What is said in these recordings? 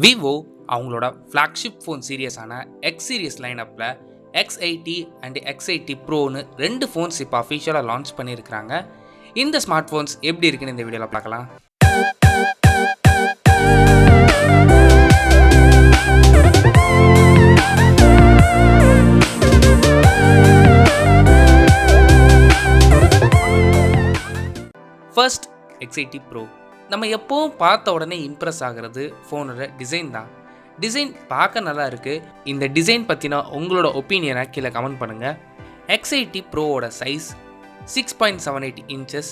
VIVO அவங்களோட flagship phone சீரியஸான X series லைனப்பில் X80 அண்ட் X80 ப்ரோன்னு ரெண்டு ஃபோன்ஸ் இப்போ அஃபிஷியலாக லான்ச் பண்ணியிருக்கிறாங்க. இந்த ஸ்மார்ட் ஃபோன்ஸ் எப்படி இருக்குன்னு இந்த வீடியோவில் பார்க்கலாம். First X80 bro. நம்ம எப்போவும் பார்த்த உடனே இம்ப்ரெஸ் ஆகிறது ஃபோனோட டிசைன் தான். டிசைன் பார்க்க நல்லா இருக்குது. இந்த டிசைன் பற்றினா உங்களோட ஒப்பீனியனை கீழே கமெண்ட் பண்ணுங்கள். X80 ப்ரோவோட சைஸ் 6.78 இன்ச்சஸ்.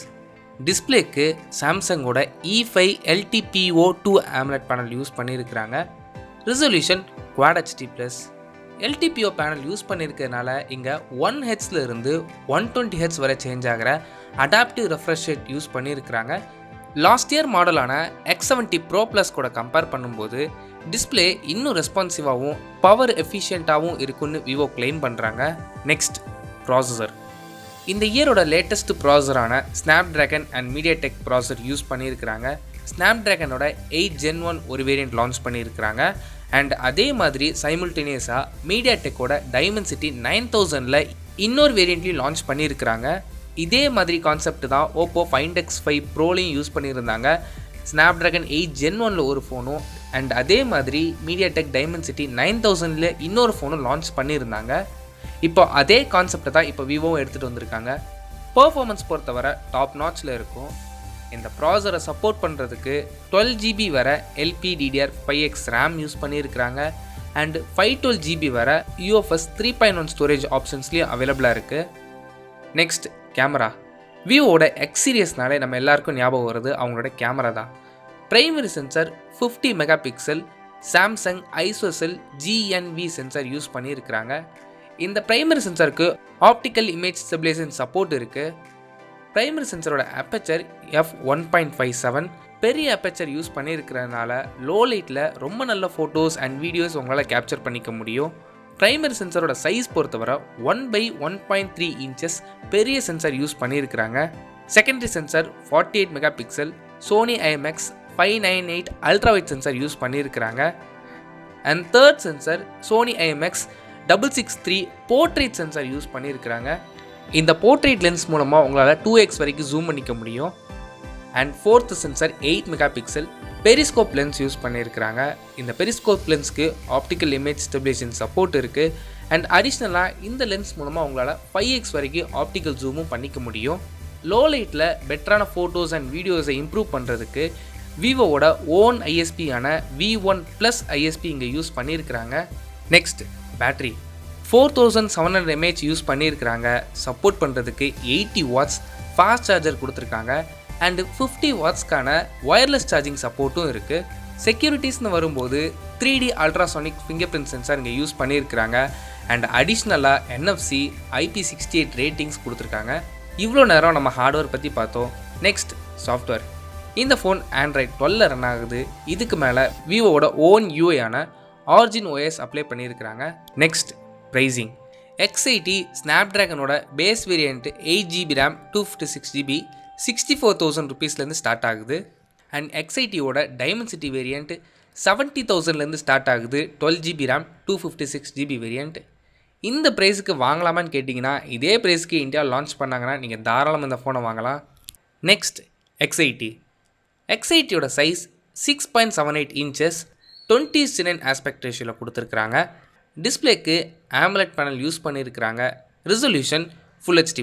டிஸ்பிளேக்கு சாம்சங்கோட E5 LTPO2 AMOLED panel use பண்ணியிருக்கிறாங்க. Resolution Quad HD+. LTPO panel use பண்ணியிருக்கிறதுனால இங்கே 1Hz இருந்து 120Hz வரை சேஞ்ச் ஆகிற அடாப்டிவ் ரெஃப்ரெஷ் ரேட் யூஸ் பண்ணியிருக்கிறாங்க. லாஸ்ட் இயர் மாடலான X70 Pro Plus கூட கம்பேர் பண்ணும்போது டிஸ்பிளே இன்னும் ரெஸ்பான்சிவாகவும் பவர் எஃபிஷியண்ட்டாகவும் இருக்குன்னு விவோ கிளைம் பண்ணுறாங்க. Next processor. இந்த இயரோட லேட்டஸ்ட் ப்ராசஸரான Snapdragon and MediaTek processor use பண்ணியிருக்கிறாங்க. ஸ்னாப்ட்ராகனோட 8 Gen 1 ஒரு வேரியண்ட் லான்ச் பண்ணியிருக்கிறாங்க. அண்ட் அதே மாதிரி சைமல்டேனியஸாக மீடியாடெக்கோட டைமென்சிட்டி 9000ல் இன்னொரு வேரியண்ட்லையும் லான்ச் பண்ணியிருக்கிறாங்க. இதே மாதிரி கான்செப்ட் தான் ஓப்போ Find X5 ப்ரோலையும் யூஸ் பண்ணியிருந்தாங்க. ஸ்னாப்ட்ராகன் 8 Gen 1ல் ஒரு ஃபோனும் அண்ட் அதே மாதிரி மீடியாடெக் டைமென்சிட்டி 9000ல் இன்னொரு ஃபோனும் லான்ச் பண்ணியிருந்தாங்க. இப்போ அதே கான்செப்டை தான் இப்போ விவோவும் எடுத்துகிட்டு வந்திருக்காங்க. பர்ஃபார்மன்ஸ் பொறுத்தவரை டாப் நாட்சில் இருக்கும். இந்த ப்ராசரை சப்போர்ட் பண்ணுறதுக்கு 12 GB வர LPDDR5X RAM யூஸ் பண்ணியிருக்கிறாங்க. அண்ட் 512 GB வர UFS 3.1 ஸ்டோரேஜ் ஆப்ஷன்ஸ்லேயும் அவைலபிளாக இருக்குது. Next camera. விவோட X சீரியஸ்னாலே நம்ம எல்லாருக்கும் ஞாபகம் வருது அவங்களோட கேமரா தான். Primary sensor 50 megapixel Samsung ISOCELL GNV sensor use பண்ணியிருக்கிறாங்க. இந்த பிரைமரி சென்சருக்கு ஆப்டிக்கல் இமேஜ் ஸ்டெபிலைசேஷன் சப்போர்ட் இருக்குது. பிரைமரி சென்சரோட அப்பேச்சர் f1.57 பெரிய அப்பேச்சர் யூஸ் பண்ணியிருக்கிறதுனால லோ லைட்டில் ரொம்ப நல்ல ஃபோட்டோஸ் அண்ட் வீடியோஸ் உங்களால் கேப்சர் பண்ணிக்க முடியும். பிரைமரி சென்சரோட சைஸ் பொறுத்தவரை 1/1.3 இன்ச்சஸ் பெரிய சென்சர் யூஸ் பண்ணியிருக்கிறாங்க. Secondary sensor 48 megapixel Sony IMX 598 ultrawide sensor use பண்ணியிருக்கிறாங்க. And third sensor Sony IMX 663 portrait sensor use பண்ணியிருக்கிறாங்க. இந்த போர்ட்ரேட் லென்ஸ் மூலமாக உங்களால் 2x வரைக்கும் ஜூம் பண்ணிக்க முடியும். And fourth sensor 8 megapixel periscope lens use பண்ணியிருக்கிறாங்க. இந்த பெரிஸ்கோப் லென்ஸ்க்கு ஆப்டிக்கல் இமேஜ் ஸ்டெபிலைசேஷன் சப்போர்ட் இருக்குது. அண்ட் அடிஷ்னலாக இந்த லென்ஸ் மூலமாக உங்களால் 5x வரைக்கும் ஆப்டிக்கல் ஜூமும் பண்ணிக்க முடியும். லோ லைட்டில் பெட்டரான ஃபோட்டோஸ் அண்ட் வீடியோஸை இம்ப்ரூவ் பண்ணுறதுக்கு விவோவோட ஓன் ISP-யான V1+ ISP இங்கே யூஸ் பண்ணியிருக்கிறாங்க. Next battery. 4700 mAh யூஸ் பண்ணியிருக்கிறாங்க. சப்போர்ட் பண்ணுறதுக்கு 80 watts ஃபாஸ்ட் சார்ஜர் கொடுத்துருக்காங்க. அண்டு 50 wattsக்கான ஒயர்லெஸ் சார்ஜிங் சப்போர்ட்டும் இருக்குது. செக்யூரிட்டிஸ்னு வரும்போது 3D ultrasonic finger print sensor இங்கே யூஸ் பண்ணியிருக்கிறாங்க. அண்ட் அடிஷ்னலாக NFC IP68 ரேட்டிங்ஸ் கொடுத்துருக்காங்க. இவ்வளோ நேரம் நம்ம ஹார்ட்வேர் பற்றி பார்த்தோம். Next software. இந்த ஃபோன் Android 12ல் ரன் ஆகுது. இதுக்கு மேலே விவோவோட ஓன் UI-யான Origin OS அப்ளை பண்ணியிருக்கிறாங்க. Next pricing. X80 ஸ்னாப்ட்ராகனோட base variant 8 GB RAM 256 GB 64,000 rupeesலேருந்து ஸ்டார்ட் ஆகுது. அண்ட் X80யோட டைமென்சிட்டி வேரியண்ட் 70,000லேருந்து ஸ்டார்ட் ஆகுது. 12 GB RAM 256 GB வேரியண்ட். இந்த ப்ரைஸுக்கு வாங்கலாமான்னு கேட்டிங்கன்னா இதே ப்ரைஸுக்கு இந்தியா லான்ச் பண்ணாங்கன்னா நீங்கள் தாராளமாக இந்த ஃபோனை வாங்கலாம். நெக்ஸ்ட் X80யோட சைஸ் 6.78 இன்ச்சஸ் 20:9 ஆஸ்பெக்ட் ரேஷியோவில் கொடுத்துருக்குறாங்க. டிஸ்பிளேக்கு AMOLED பேனல் யூஸ் பண்ணியிருக்கிறாங்க. Resolution Full HD+.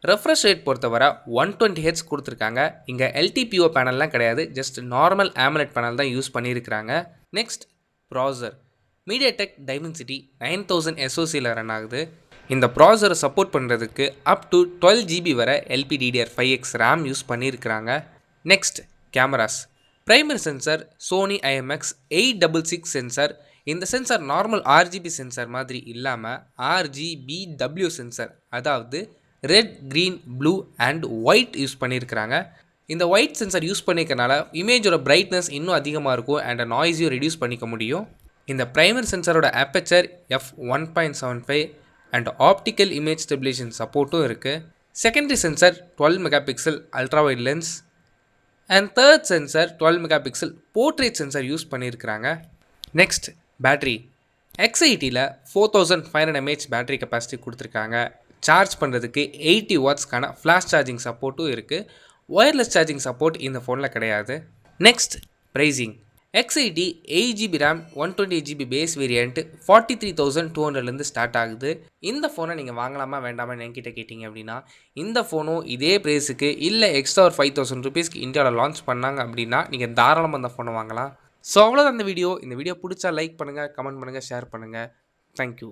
Refresh rate பொறுத்தவரை 120Hz கொடுத்துருக்காங்க. இங்கே LTPO பேனல்லாம் கிடையாது, ஜஸ்ட் நார்மல் AMOLED பேனல் தான் யூஸ் பண்ணியிருக்கிறாங்க. Next processor. மீடியாடெக் டைமென்சிட்டி 9000 SoCயில் ரன் ஆகுது. இந்த ப்ராசஸரை சப்போர்ட் பண்ணுறதுக்கு அப் டு 12 GB வரை LPDDR5X RAM யூஸ் பண்ணியிருக்கிறாங்க. Next cameras. Primary sensor Sony IMX 866 sensor. இந்த சென்சார் நார்மல் RGB சென்சார் மாதிரி இல்லாமல் RGBW சென்சார், அதாவது red, green, blue and white use பண்ணியிருக்கிறாங்க. இந்த ஒயிட் சென்சார் யூஸ் பண்ணிக்கிறனால இமேஜோட பிரைட்னஸ் இன்னும் அதிகமாக இருக்கும் அண்ட் நாய்ஸையும் ரெடியூஸ் பண்ணிக்க முடியும். இந்த பிரைமரி சென்சாரோட aperture f1.75 and optical image stabilisation சப்போர்ட்டும் இருக்குது. Secondary sensor 12 megapixel ultrawide lens. And third sensor 12 mega pixel portrait sensor use பண்ணியிருக்கிறாங்க. Next battery. X80ல் 4500 mAh பேட்டரி கெப்பாசிட்டி கொடுத்துருக்காங்க. சார்ஜ் பண்ணுறதுக்கு 80 வாட்ஸ்க்கான ஃப்ளாஷ் சார்ஜிங் சப்போர்ட்டும் இருக்குது. ஒயர்லெஸ் சார்ஜிங் சப்போர்ட் இந்த ஃபோனில் கிடையாது. Next pricing. X80 8GB RAM 128GB base variant 43,200லேருந்து ஸ்டார்ட் ஆகுது. இந்த ஃபோனை நீங்கள் வாங்கலாமா வேண்டாமான்னு என்கிட்ட கேட்டிங்க அப்படின்னா, இந்த ஃபோனும் இதே ப்ரைஸுக்கு இல்லை எக்ஸ்ட்ரா ஒரு 5000 ருபீஸ்க்கு இந்தியாவில் லான்ச் பண்ணாங்க அப்படின்னா நீங்கள் தாராளமாக அந்த ஃபோனை வாங்கலாம். ஸோ அவ்வளோதான் இந்த வீடியோ. இந்த வீடியோ பிடிச்சா லைக் பண்ணுங்கள், கமெண்ட் பண்ணுங்கள், ஷேர் பண்ணுங்கள். தேங்க்யூ.